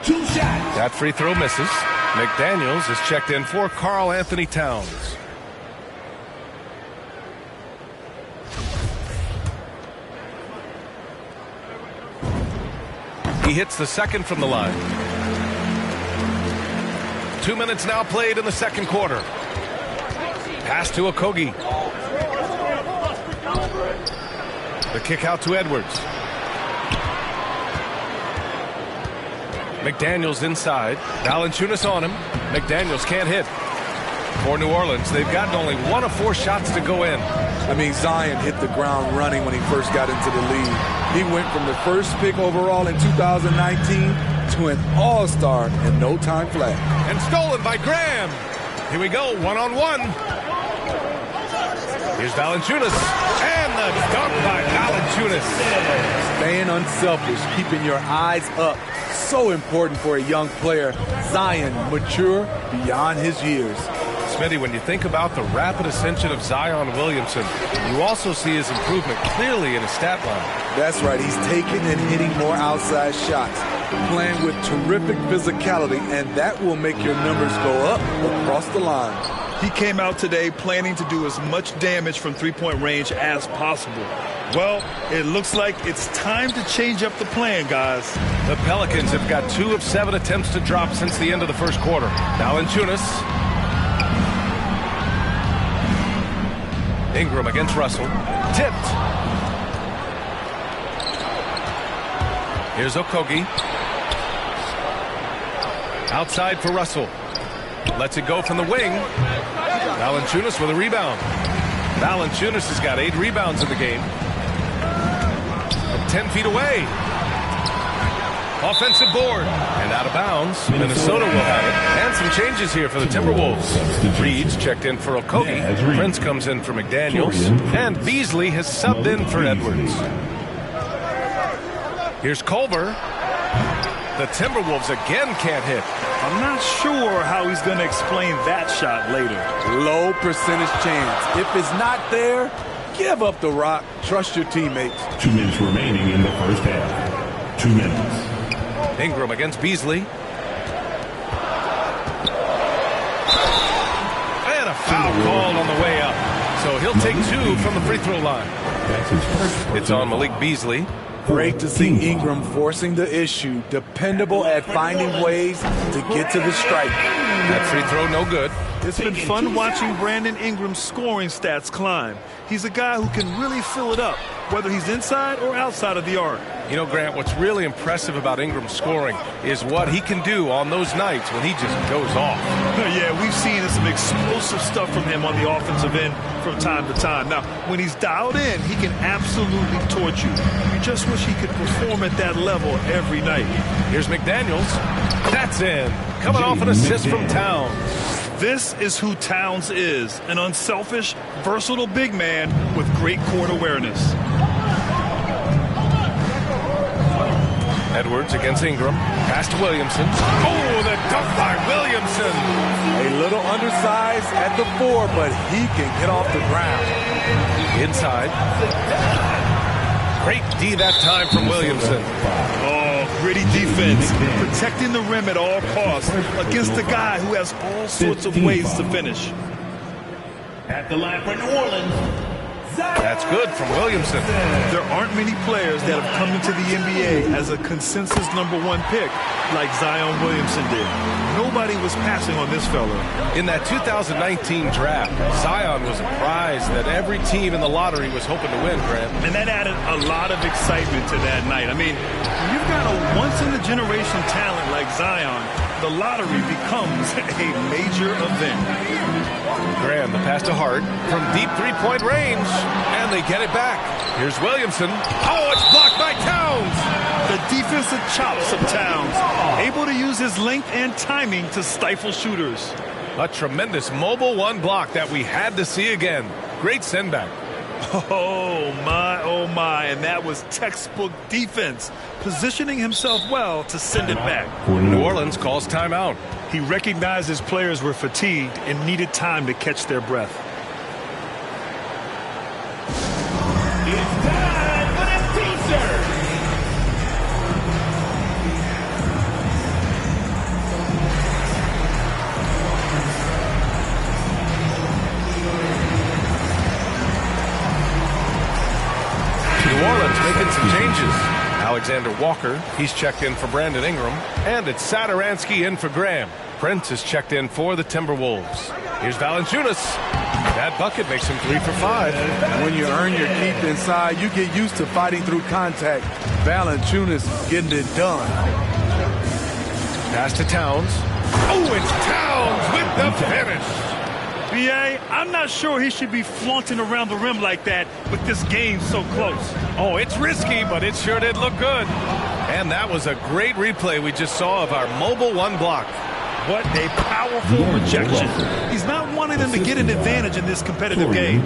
That free throw misses. McDaniels is checked in for Karl Anthony Towns. He hits the second from the line. 2 minutes now played in the second quarter. Pass to Okogie. The kick out to Edwards. McDaniels inside. Valanciunas on him. McDaniels can't hit. For New Orleans, they've gotten only 1 of 4 shots to go in. I mean, Zion hit the ground running when he first got into the league. He went from the first pick overall in 2019 to an all-star in no time flat. And stolen by Graham. Here we go, one-on-one. Here's Valanciunas. And the dunk by Valanciunas. Staying unselfish, keeping your eyes up. So important for a young player. Zion, mature beyond his years. Smitty, when you think about the rapid ascension of Zion Williamson, you also see his improvement clearly in his stat line. That's right. He's taking and hitting more outside shots, playing with terrific physicality, and that will make your numbers go up across the line. He came out today planning to do as much damage from three-point range as possible. Well, it looks like it's time to change up the plan, guys. The Pelicans have got 2 of 7 attempts to drop since the end of the first quarter. Valanciunas. Ingram against Russell. Tipped. Here's Okogie. Outside for Russell. Lets it go from the wing. Valanciunas with a rebound. Valanciunas has got 8 rebounds in the game. From 10 feet away. Offensive board. And out of bounds. Minnesota will have it. And some changes here for the Timberwolves. Reed's checked in for Okogie. Prince comes in for McDaniels. And Beasley has subbed in for Edwards. Here's Culver. The Timberwolves again can't hit. I'm not sure how he's going to explain that shot later. Low percentage chance. If it's not there, give up the rock. Trust your teammates. 2 minutes remaining in the first half. 2 minutes. Ingram against Beasley. And a foul called on the way up. So he'll take 2 from the free throw line. It's on Malik Beasley. Great to see Ingram forcing the issue. Dependable at finding ways to get to the strike. That free throw no good. It's been fun watching Brandon Ingram's scoring stats climb. He's a guy who can really fill it up, whether he's inside or outside of the arc. You know, Grant, what's really impressive about Ingram's scoring is what he can do on those nights when he just goes off. Yeah, we've seen some explosive stuff from him on the offensive end from time to time. Now, when he's dialed in, he can absolutely torch you. You just wish he could perform at that level every night. Here's McDaniels. That's in. Coming off an assist from Towns. This is who Towns is, an unselfish, versatile big man with great court awareness. Edwards against Ingram. Pass to Williamson. Oh, the dunk by Williamson. A little undersized at the 4, but he can get off the ground. Inside. Great D that time from Williamson. Oh, gritty defense. Protecting the rim at all costs against a guy who has all sorts of ways to finish. At the line for New Orleans. That's good from Williamson. There aren't many players that have come into the NBA as a consensus #1 pick like Zion Williamson did. Nobody was passing on this fella. In that 2019 draft, Zion was a prize that every team in the lottery was hoping to win, Grant. And that added a lot of excitement to that night. I mean, when you've got a once-in-a-generation talent like Zion, the lottery becomes a major event. Graham, the pass to Hart from deep three-point range, and they get it back. Here's Williamson. Oh, it's blocked by Towns. The defensive chops of Towns, able to use his length and timing to stifle shooters. A tremendous mobile 1 block that we had to see again. Great sendback. Oh, my, and that was textbook defense, positioning himself well to send it back. New Orleans calls timeout. He recognized his players were fatigued and needed time to catch their breath. It's time for the teaser. Alexander Walker. He's checked in for Brandon Ingram. And it's Satoransky in for Graham. Prince is checked in for the Timberwolves. Here's Valanciunas. That bucket makes him 3 for 5. And when you earn your keep inside, you get used to fighting through contact. Valanciunas getting it done. Pass to Towns. Oh, it's Towns with the finish. B.A., I'm not sure he should be flaunting around the rim like that with this game so close. Oh, it's risky, but it sure did look good. And that was a great replay we just saw of our mobile one block. What a powerful rejection. He's not wanting them to get an advantage in this competitive game.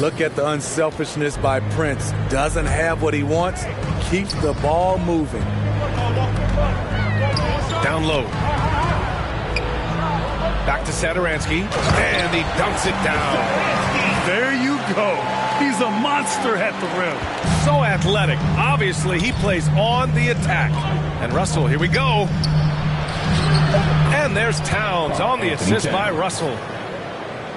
Look at the unselfishness by Prince. Doesn't have what he wants. Keeps the ball moving. Down low. Back to Satoransky. And he dunks it down. There you go. He's a monster at the rim. So athletic. Obviously, he plays on the attack. And Russell, here we go. And there's Towns on the assist by Russell.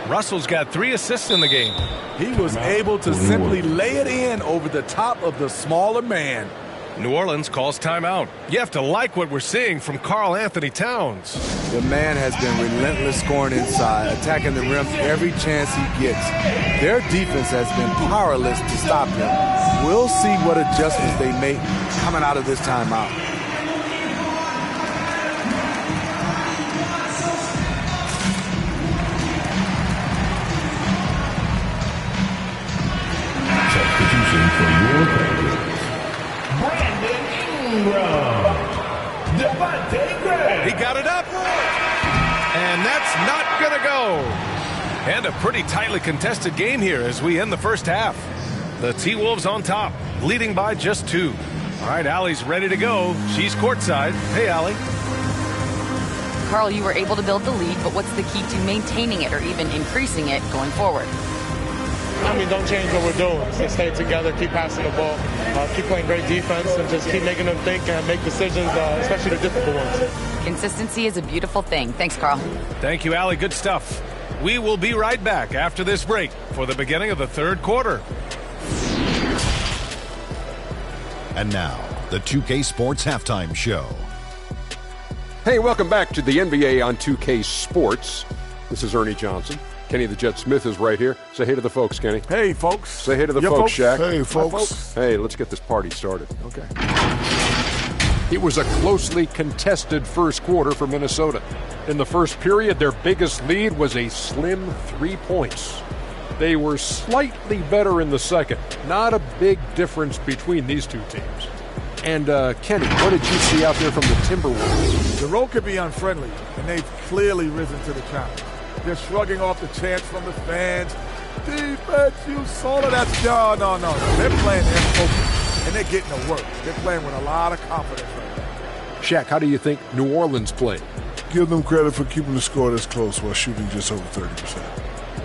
Russell's got 3 assists in the game. He was able to simply lay it in over the top of the smaller man. New Orleans calls timeout. You have to like what we're seeing from Karl Anthony Towns. The man has been relentless scoring inside, attacking the rim every chance he gets. Their defense has been powerless to stop him. We'll see what adjustments they make coming out of this timeout. Substitution for your players. Brandon Ingram. Devontae Graham. He got it up. And that's not going to go. And a pretty tightly contested game here as we end the first half. The T-Wolves on top, leading by just 2. All right, Allie's ready to go. She's courtside. Hey, Allie. Karl, you were able to build the lead, but what's the key to maintaining it or even increasing it going forward? I mean, don't change what we're doing. Just stay together, keep passing the ball, keep playing great defense, and just keep making them think and make decisions, especially the difficult ones. Consistency is a beautiful thing. Thanks, Karl. Thank you, Allie. Good stuff. We will be right back after this break for the beginning of the third quarter. And now, the 2K Sports Halftime Show. Hey, welcome back to the NBA on 2K Sports. This is Ernie Johnson. Kenny the Jet Smith is right here. Say hey to the folks, Kenny. Hey, folks. Say hey to the folks, Shaq. Hey, folks. Hey, let's get this party started. Okay. It was a closely contested first quarter for Minnesota. In the first period, their biggest lead was a slim 3 points. They were slightly better in the second. Not a big difference between these two teams. And, Kenny, what did you see out there from the Timberwolves? The road can be unfriendly, and they've clearly risen to the challenge. They're shrugging off the chants from the fans. Defense, you saw that. No. They're playing their focus, and they're getting to work. They're playing with a lot of confidence right now. Shaq, how do you think New Orleans played? Give them credit for keeping the score this close while shooting just over 30%.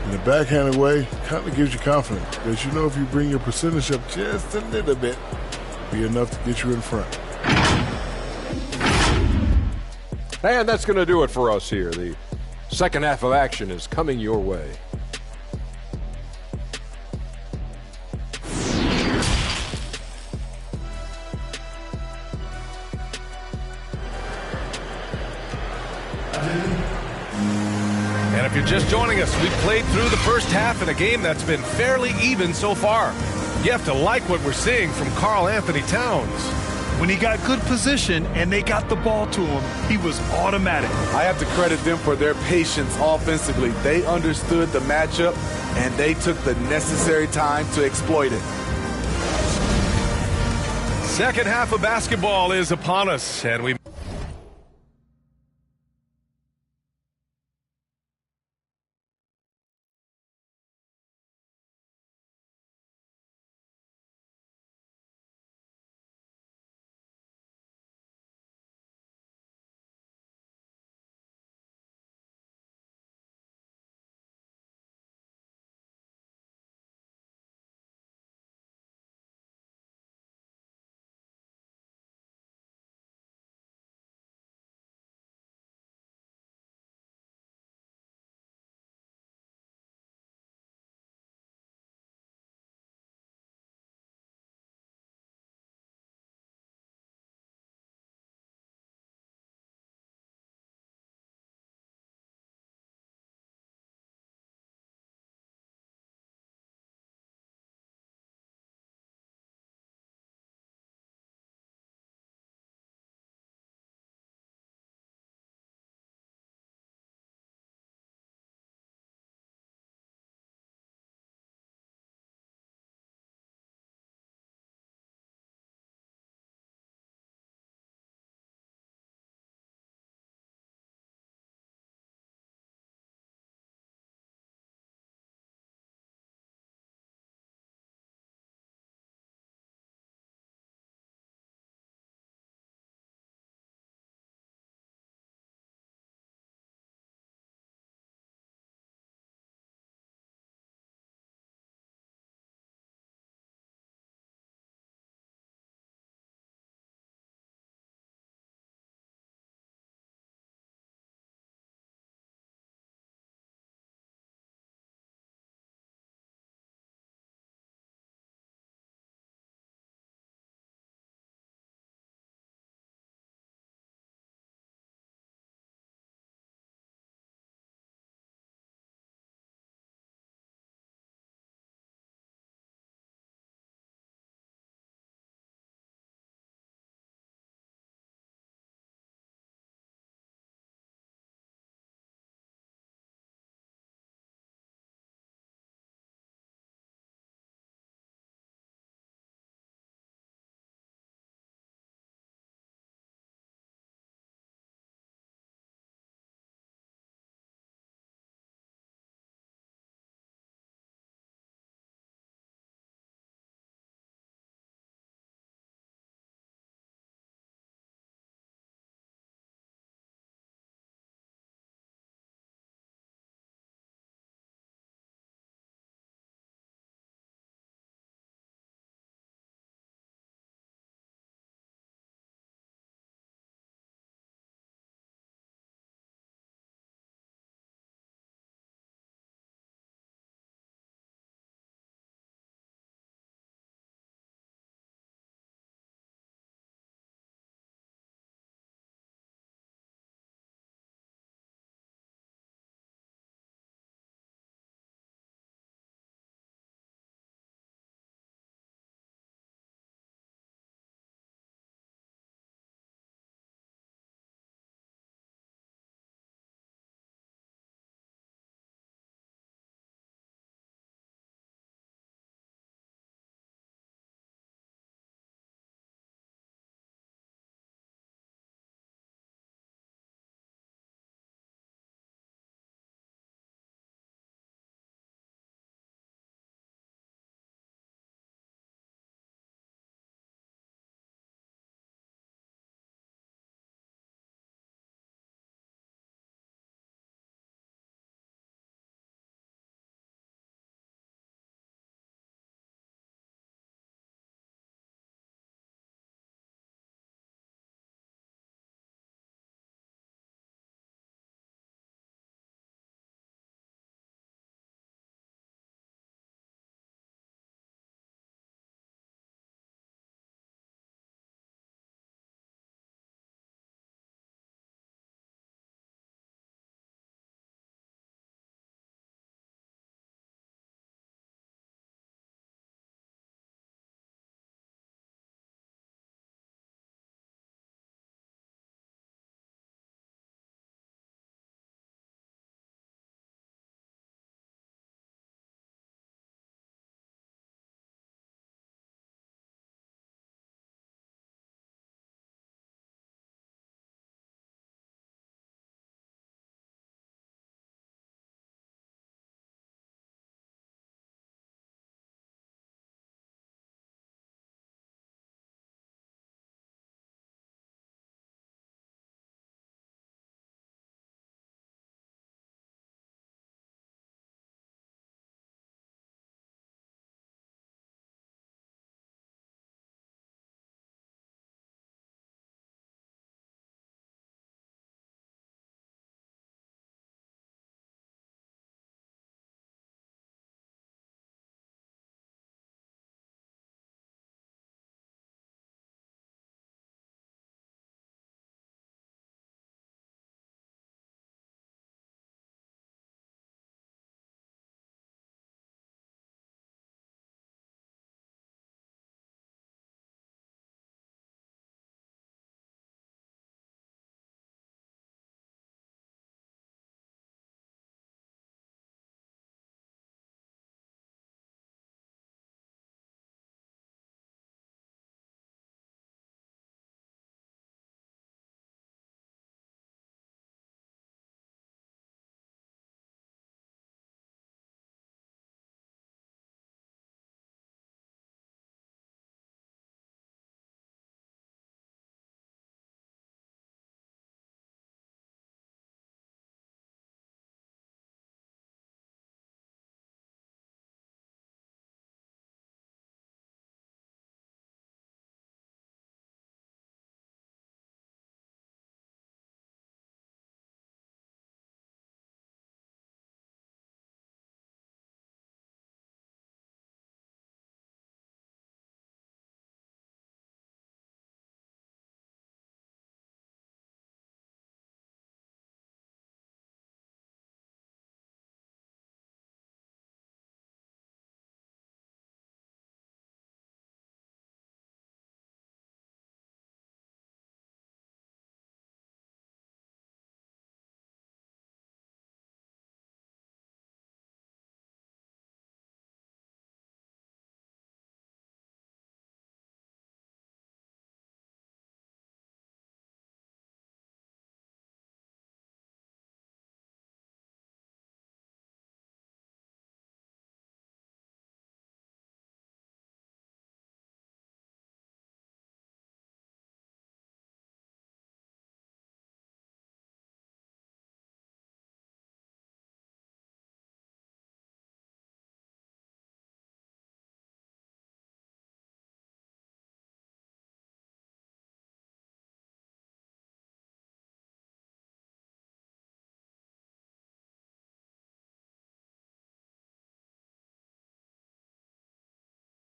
In a backhanded way, kind of gives you confidence because you know if you bring your percentage up just a little bit, be enough to get you in front. And that's going to do it for us here. The second half of action is coming your way. And if you're just joining us, we've played through the first half in a game that's been fairly even so far. You have to like what we're seeing from Karl Anthony Towns. When he got good position and they got the ball to him, he was automatic. I have to credit them for their patience offensively. They understood the matchup, and they took the necessary time to exploit it. Second half of basketball is upon us, and we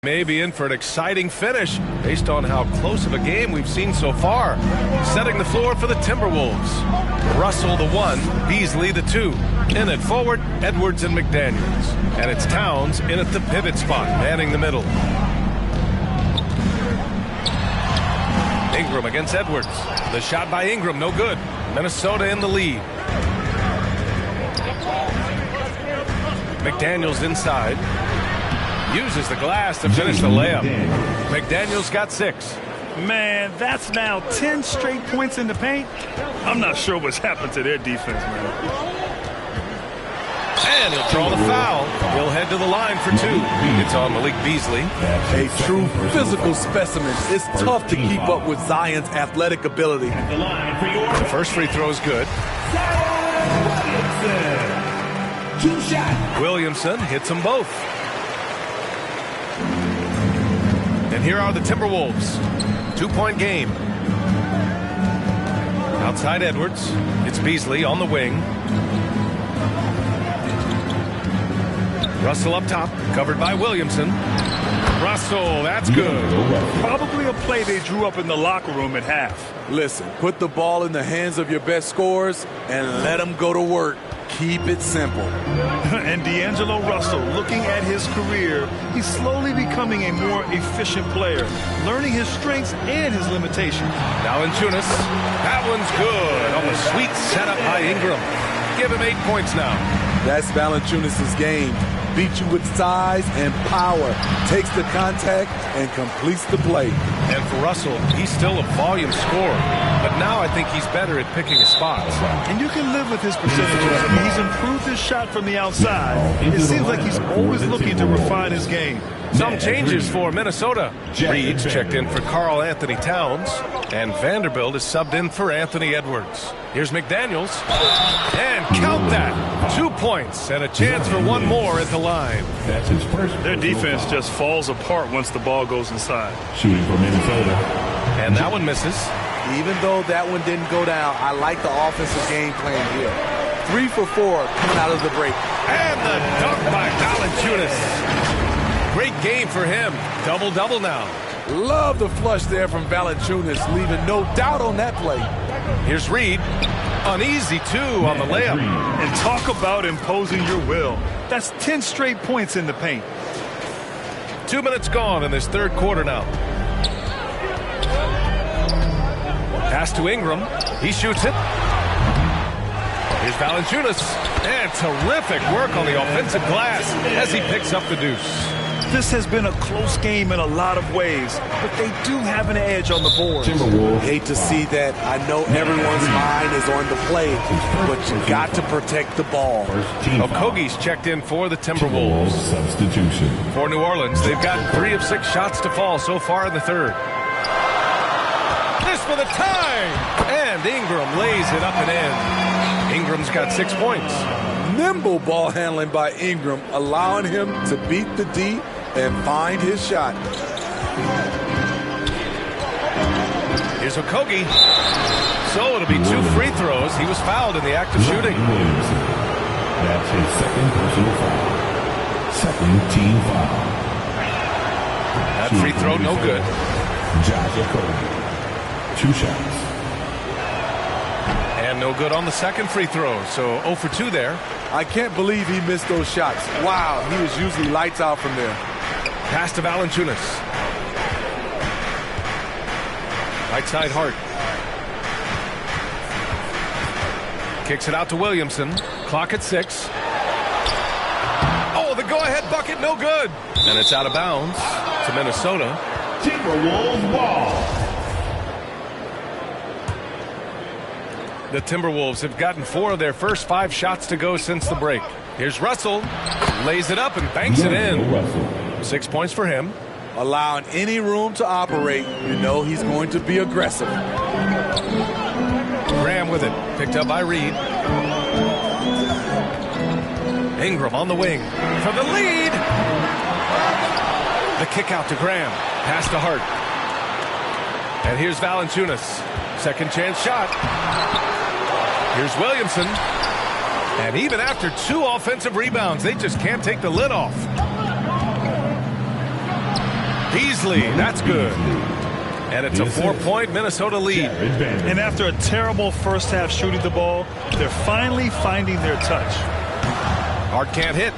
May be in for an exciting finish based on how close of a game we've seen so far. Setting the floor for the Timberwolves. Russell the 1, Beasley the 2. In at forward, Edwards and McDaniels. And it's Towns in at the pivot spot, manning the middle. Ingram against Edwards. The shot by Ingram, no good. Minnesota in the lead. McDaniels inside. Uses the glass to finish the layup. McDaniels got 6. Man, that's now 10 straight points in the paint. I'm not sure what's happened to their defense, man. And he'll draw the foul. He'll head to the line for 2. It's on Malik Beasley. A true physical specimen. It's tough to keep up with Zion's athletic ability. The first free throw is good. Williamson hits them both. And here are the Timberwolves. 2-point game. Outside Edwards. It's Beasley on the wing. Russell up top, covered by Williamson. Russell, that's good. Probably a play they drew up in the locker room at half. Listen, put the ball in the hands of your best scorers and let them go to work. Keep it simple. And D'Angelo Russell, looking at his career, he's slowly becoming a more efficient player, learning his strengths and his limitations. Valanciunas, that one's good. Oh, a sweet setup by Ingram. Give him 8 points now. That's Valanciunas' game. Beat you with size and power. Takes the contact and completes the play. And for Russell, he's still a volume scorer. But now I think he's better at picking his spots. And you can live with his percentages. I mean, he's improved his shot from the outside. It seems like he's always looking to refine his game. Some changes for Minnesota. Reed's checked in for Karl Anthony Towns. And Vanderbilt is subbed in for Anthony Edwards. Here's McDaniels. And count that. 2 points and a chance for one more at the line. That's his first. Their defense just falls apart once the ball goes inside. Shooting for Minnesota. And that one misses. Even though that one didn't go down, I like the offensive game plan here. 3 for 4 coming out of the break. And the dunk by Valanciunas. Great game for him. Double-double now. Love the flush there from Valanciunas, leaving no doubt on that play. Here's Reed. Uneasy, too, on the layup. And talk about imposing your will. That's 10 straight points in the paint. 2 minutes gone in this third quarter now. Pass to Ingram. He shoots it. Here's Valanciunas. And terrific work on the offensive glass as he picks up the deuce. This has been a close game in a lot of ways, but they do have an edge on the board. Hate to see that. I know everyone's mind is on the play, but you got to protect the ball. Okogie's checked in for the Timberwolves. Substitution. For New Orleans, they've gotten 3 of 6 shots to fall so far in the third. This for the tie! And Ingram lays it up and in. Ingram's got 6 points. Nimble ball handling by Ingram, allowing him to beat the D and find his shot. Here's Okogie. So it'll be 2 free throws. He was fouled in the act of shooting. That's his second personal foul. Second team foul. That free throw no good. Josh Okogie. 2 shots. And no good on the second free throw. So 0 for 2 there. I can't believe he missed those shots. Wow, he was usually lights out from there. Pass to Valanciunas. Right side Hart. Kicks it out to Williamson. Clock at 6. Oh, the go-ahead bucket, no good. And it's out of bounds to Minnesota. Timberwolves ball. The Timberwolves have gotten 4 of their first 5 shots to go since the break. Here's Russell. Lays it up and banks it in. 6 points for him. Allowing any room to operate, you know he's going to be aggressive. Graham with it. Picked up by Reed. Ingram on the wing for the lead. The kick out to Graham. Pass to Hart. And here's Valanciunas. Second chance shot. Here's Williamson. And even after 2 offensive rebounds, they just can't take the lid off. Beasley, that's good. And it's a 4-point Minnesota lead. And after a terrible first half shooting the ball, they're finally finding their touch. Hart can't hit.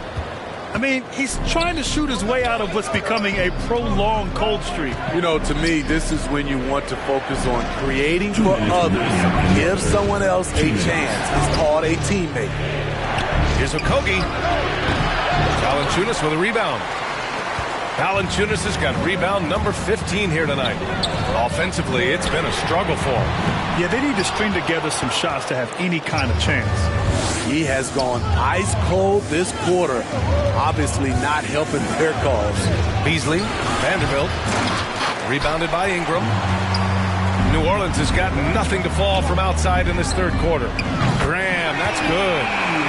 I mean, he's trying to shoot his way out of what's becoming a prolonged cold streak. You know, to me, this is when you want to focus on creating for others. Give someone else a chance. It's called a teammate. Here's Okogie. Valanciunas with a rebound. Valanciunas has got rebound number 15 here tonight. Offensively, it's been a struggle for him. Yeah, they need to string together some shots to have any kind of chance. He has gone ice cold this quarter, obviously not helping their cause. Beasley, Vanderbilt, rebounded by Ingram. New Orleans has got nothing to fall from outside in this third quarter. Graham, that's good.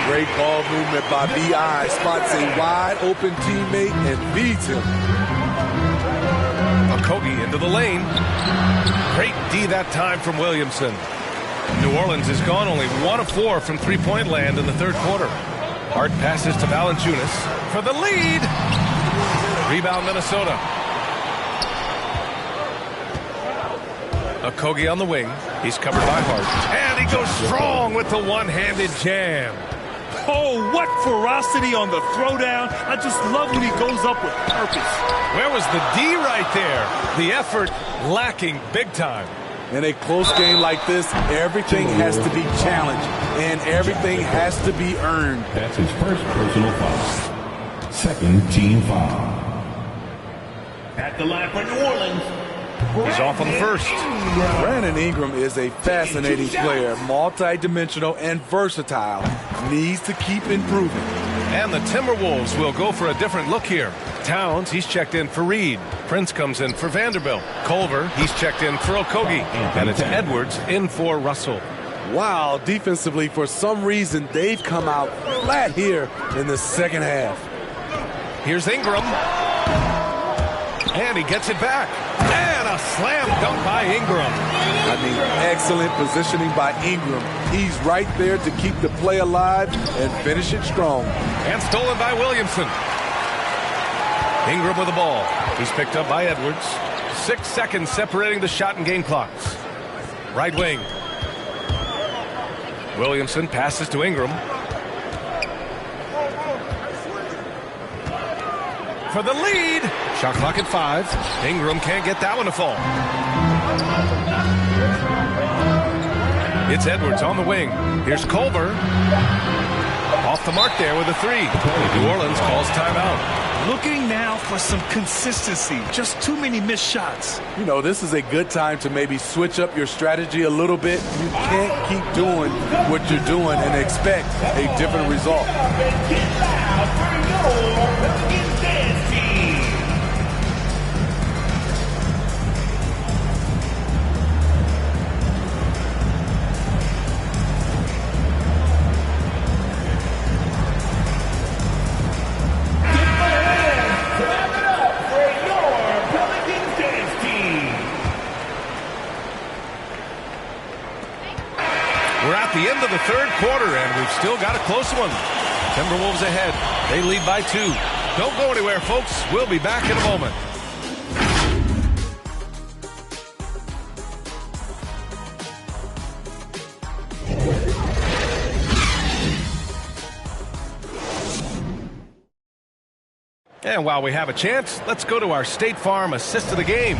Great ball movement by B.I. Spots a wide open teammate and feeds him. Okogie into the lane. Great D that time from Williamson. New Orleans has gone only 1 of 4 from three-point land in the third quarter. Hart passes to Valanciunas for the lead. Rebound Minnesota. Okogie on the wing. He's covered by Hart. And he goes strong with the one-handed jam. Oh, what ferocity on the throwdown. I just love when he goes up with purpose. Where was the D right there? The effort lacking big time. In a close game like this, everything has to be challenged, and everything has to be earned. That's his first personal foul. Second team foul. At the line for New Orleans. He's off on the first. Brandon Ingram is a fascinating player, multi-dimensional and versatile. Needs to keep improving. And the Timberwolves will go for a different look here. Towns, he's checked in for Reed. Prince comes in for Vanderbilt. Culver, he's checked in for Okogie. And it's Edwards in for Russell. Wow, defensively, for some reason, they've come out flat here in the second half. Here's Ingram. And he gets it back. And a slam dunk by Ingram. I mean, excellent positioning by Ingram. He's right there to keep the play alive and finish it strong. And stolen by Williamson. Ingram with the ball. He's picked up by Edwards. 6 seconds separating the shot and game clocks. Right wing. Williamson passes to Ingram. For the lead. Shot clock at 5. Ingram can't get that one to fall. It's Edwards on the wing. Here's Culver. Off the mark there with a 3. New Orleans calls timeout. Looking now for some consistency. Just too many missed shots. You know, this is a good time to maybe switch up your strategy a little bit. You can't keep doing what you're doing and expect a different result. The end of the third quarter, and we've still got a close one. Timberwolves ahead. They lead by 2. Don't go anywhere, folks. We'll be back in a moment. And while we have a chance, let's go to our State Farm assist of the game.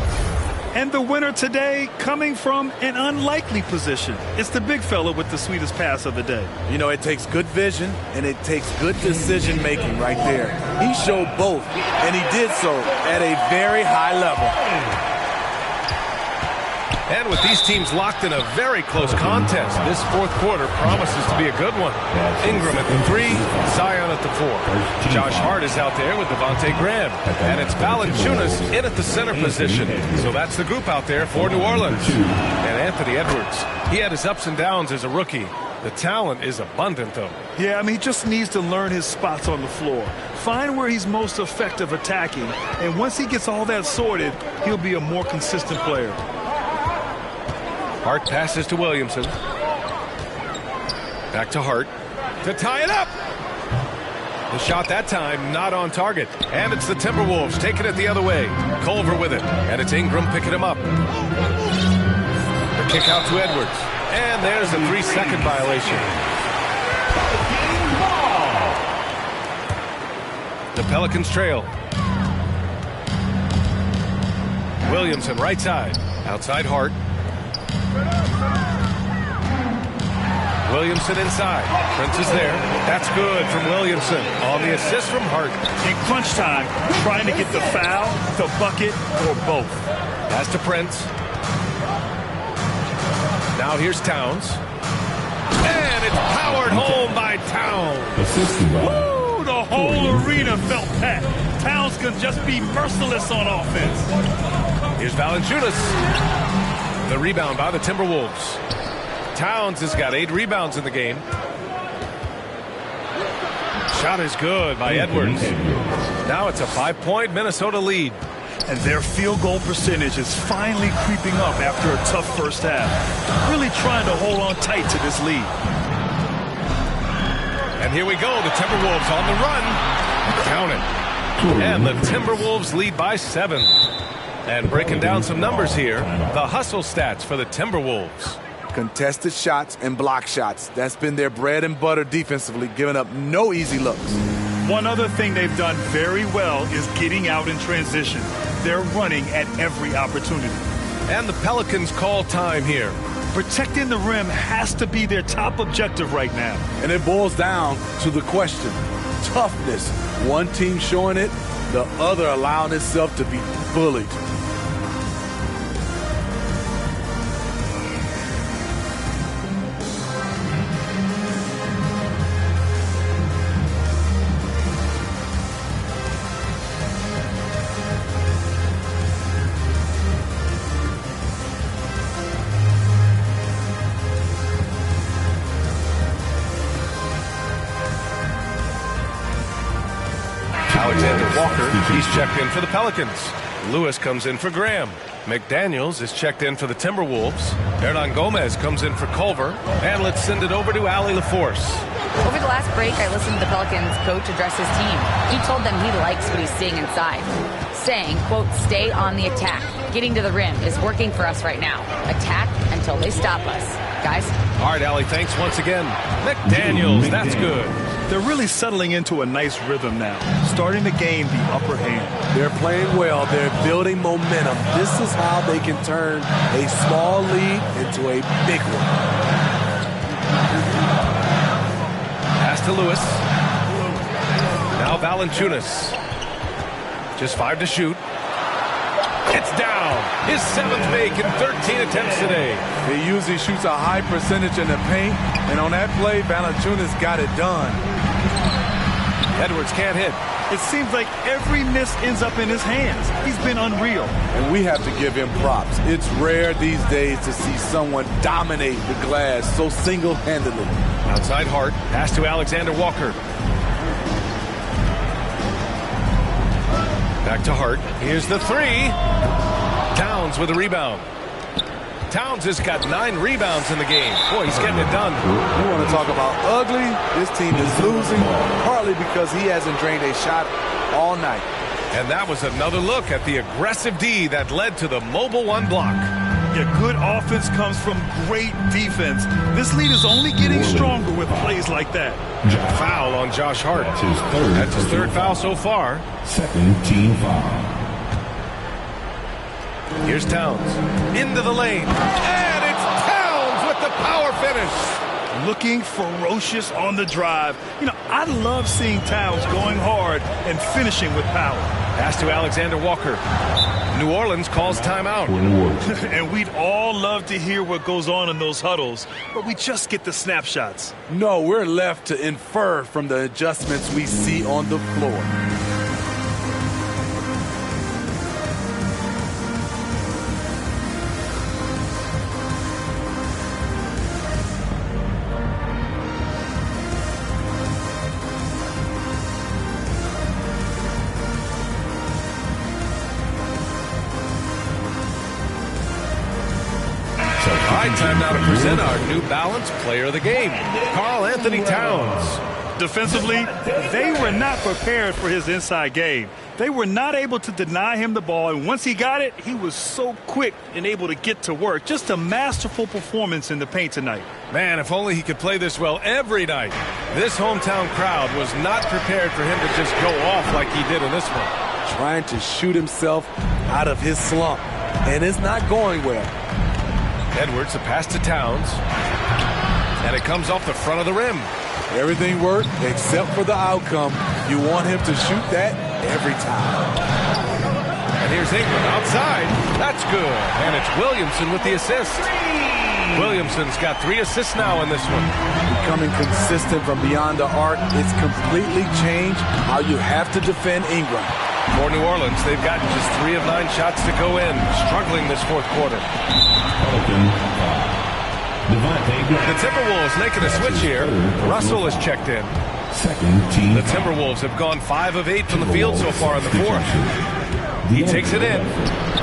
And the winner today coming from an unlikely position. It's the big fella with the sweetest pass of the day. You know, it takes good vision and it takes good decision making right there. He showed both, and he did so at a very high level. And with these teams locked in a very close contest, this fourth quarter promises to be a good one. Ingram at the 3, Zion at the 4. Josh Hart is out there with Devontae Graham. And it's Valanciunas in at the center position. So that's the group out there for New Orleans. And Anthony Edwards, he had his ups and downs as a rookie. The talent is abundant, though. Yeah, I mean, he just needs to learn his spots on the floor. Find where he's most effective attacking. And once he gets all that sorted, he'll be a more consistent player. Hart passes to Williamson. Back to Hart to tie it up. The shot that time not on target. And it's the Timberwolves taking it the other way. Culver with it. And it's Ingram picking him up. The kick out to Edwards. And there's a 3-second violation. The Pelicans trail. Williamson right side. Outside Hart. Williamson inside. Prince is there. That's good from Williamson on the assist from Hart. In crunch time, trying to get the foul, the bucket, or both. Pass to Prince. Now here's Towns. And it's powered home by Towns. Woo! The whole arena felt that. Towns can just be merciless on offense. Here's Valanciunas. The rebound by the Timberwolves. Towns has got 8 rebounds in the game. Shot is good by Edwards. Now it's a 5-point Minnesota lead. And their field goal percentage is finally creeping up after a tough first half. Really trying to hold on tight to this lead. And here we go. The Timberwolves on the run. Count it. And the Timberwolves lead by 7. And breaking down some numbers here, the hustle stats for the Timberwolves. Contested shots and block shots. That's been their bread and butter defensively, giving up no easy looks. One other thing they've done very well is getting out in transition. They're running at every opportunity. And the Pelicans call time here. Protecting the rim has to be their top objective right now. And it boils down to the question. Toughness. One team showing it, the other allowing itself to be bullied. Alexander Walker, he's checked in for the Pelicans. Lewis comes in for Graham. McDaniels is checked in for the Timberwolves. Hernan Gomez comes in for Culver. And let's send it over to Allie LaForce. Over the last break, I listened to the Pelicans coach address his team. He told them he likes what he's seeing inside. Saying, quote, stay on the attack. Getting to the rim is working for us right now. Attack until they stop us. Guys? All right, Allie, thanks once again. McDaniels, that's good. They're really settling into a nice rhythm now, starting to gain the upper hand. They're playing well. They're building momentum. This is how they can turn a small lead into a big one. Pass to Lewis. Now Valanciunas. Just 5 to shoot. It's down. His 7th make in 13 attempts today. He usually shoots a high percentage in the paint, and on that play, Valanciunas got it done. Edwards can't hit. It seems like every miss ends up in his hands. He's been unreal. And we have to give him props. It's rare these days to see someone dominate the glass so single-handedly. Outside Hart. Pass to Alexander Walker. Back to Hart. Here's the 3. Towns with a rebound. Towns has got 9 rebounds in the game. Boy, he's getting it done. You want to talk about ugly? This team is losing, partly because he hasn't drained a shot all night. And that was another look at the aggressive D that led to the mobile 1 block. Yeah, good offense comes from great defense. This lead is only getting stronger with plays like that. Foul on Josh Hart. That's his 3rd foul so far. 2nd team foul. Here's Towns. Into the lane. And it's Towns with the power finish. Looking ferocious on the drive. You know, I love seeing Towns going hard and finishing with power. Pass to Alexander Walker. New Orleans calls timeout. And we'd all love to hear what goes on in those huddles, but we just get the snapshots. No, we're left to infer from the adjustments we see on the floor. Time now to present our New Balance Player of the Game, Karl-Anthony Towns. Defensively, they were not prepared for his inside game. They were not able to deny him the ball, and once he got it, he was so quick and able to get to work. Just a masterful performance in the paint tonight. Man, if only he could play this well every night. This hometown crowd was not prepared for him to just go off like he did in this one. Trying to shoot himself out of his slump, and it's not going well. Edwards, a pass to Towns, and it comes off the front of the rim. Everything worked except for the outcome. You want him to shoot that every time. And here's Ingram outside. That's good. And it's Williamson with the assist. Williamson's got 3 assists now in this one. Becoming consistent from beyond the arc, it's completely changed how you have to defend Ingram. For New Orleans, they've gotten just 3 of 9 shots to go in, struggling this fourth quarter. The Timberwolves making a switch here. Russell has checked in. The Timberwolves have gone 5 of 8 from the field so far in the fourth. He takes it in,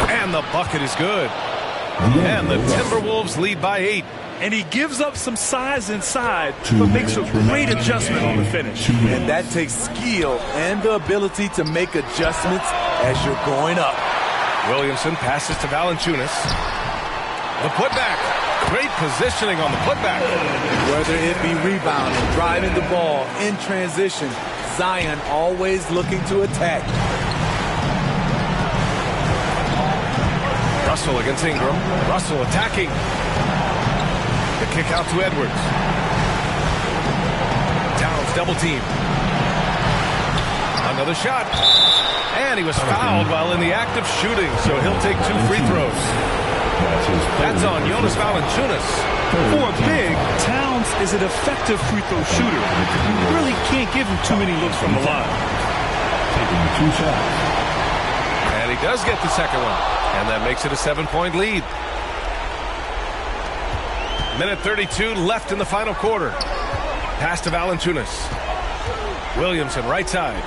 and the bucket is good. And the Timberwolves lead by 8. And he gives up some size inside, but makes a great adjustment on the finish. And that takes skill and the ability to make adjustments as you're going up. Williamson passes to Valanciunas. The putback. Great positioning on the putback. Whether it be rebounding, driving the ball, in transition, Zion always looking to attack. Russell against Ingram. Russell attacking. The kick out to Edwards. Towns double team. Another shot. And he was fouled while in the act of shooting, so he'll take 2 free throws. That's on Jonas Valanciunas. For a big, Towns is an effective free throw shooter. You really can't give him too many looks from the line. Taking 2 shots. And he does get the second one. And that makes it a 7-point lead. Minute 32 left in the final quarter. Pass to Valanciunas. Williamson right side.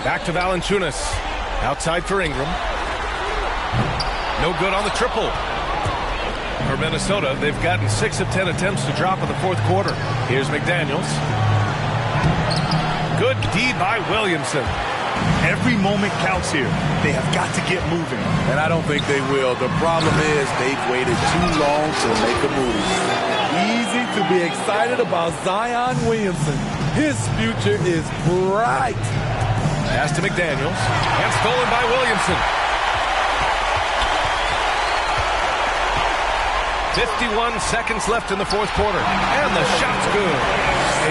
Back to Valanciunas. Outside for Ingram. No good on the triple. For Minnesota, they've gotten 6 of 10 attempts to drop in the fourth quarter. Here's McDaniels. Good D by Williamson. Every moment counts here. They have got to get moving. And I don't think they will. The problem is they've waited too long to make a move. Easy to be excited about Zion Williamson. His future is bright. Pass to McDaniels. And stolen by Williamson. 51 seconds left in the fourth quarter. And the shot's good.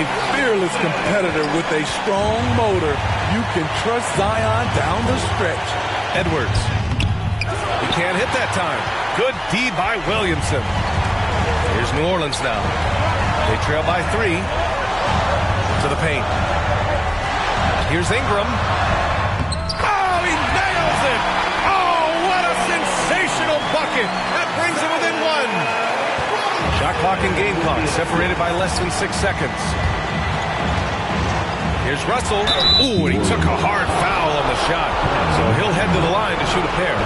A fearless competitor with a strong motor. You can trust Zion down the stretch. Edwards. He can't hit that time. Good D by Williamson. Here's New Orleans now. They trail by 3. To the paint. Here's Ingram. Oh, he nails it! Oh, what a sensational bucket! That brings him within 1. Shot clock and game clock separated by less than 6 seconds. Here's Russell. Ooh, and he took a hard foul on the shot. So he'll head to the line to shoot a pair.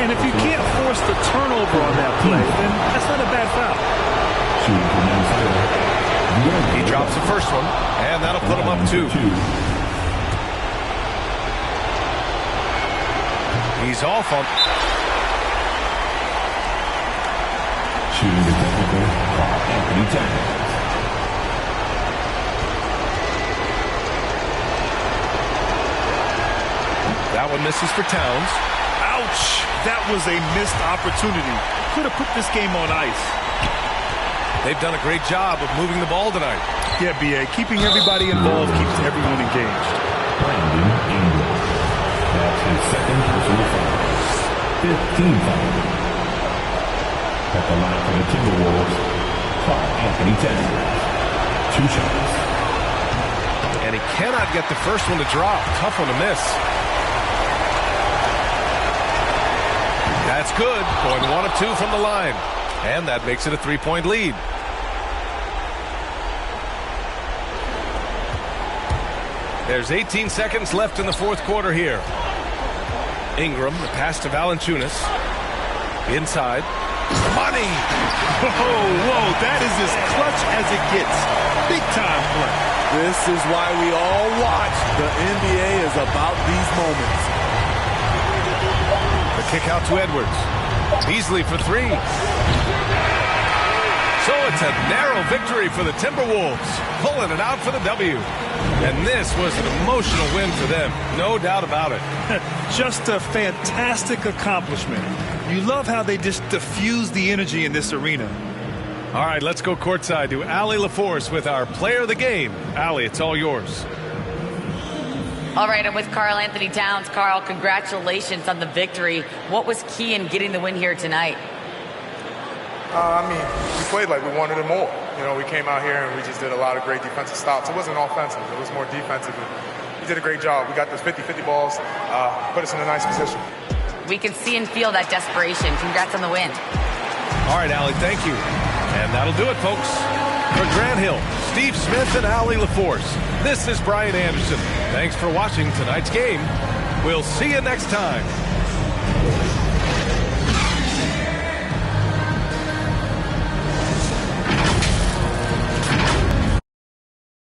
And if you can't force the turnover on that play, then that's not a bad foul. He drops the first one, and that'll put him up 2. He's off on... Shooting the technical, Anthony Towns. That one misses for Towns. Ouch! That was a missed opportunity. Could have put this game on ice. They've done a great job of moving the ball tonight. Yeah, B.A. Keeping everybody involved keeps everyone engaged. Brandon Ingram. That's his second personal foul. 15 fouls. At the line for the Timberwolves, Anthony Towns. 2 shots. And he cannot get the first one to drop. Tough one to miss. That's good. Going 1 of 2 from the line. And that makes it a 3-point lead. There's 18 seconds left in the fourth quarter here. Ingram, the pass to Valanciunas. Inside. Money money. Whoa, that is as clutch as it gets. Big time play. This is why we all watch. The NBA is about these moments. The kick out to Edwards. Beasley for three. So it's a narrow victory for the Timberwolves, pulling it out for the W. And this was an emotional win for them, no doubt about it. Just a fantastic accomplishment. You love how they just diffuse the energy in this arena. All right, let's go courtside to Allie LaForce with our player of the game. Allie, it's all yours. All right, I'm with Karl Anthony Towns. Karl, congratulations on the victory. What was key in getting the win here tonight? We played like we wanted it more. You know, we came out here and we just did a lot of great defensive stops. It wasn't offensive. It was more defensive. And we did a great job. We got those 50-50 balls, put us in a nice position. We can see and feel that desperation. Congrats on the win. All right, Allie, thank you. And that'll do it, folks. For Grant Hill, Steve Smith, and Allie LaForce, this is Brian Anderson. Thanks for watching tonight's game. We'll see you next time.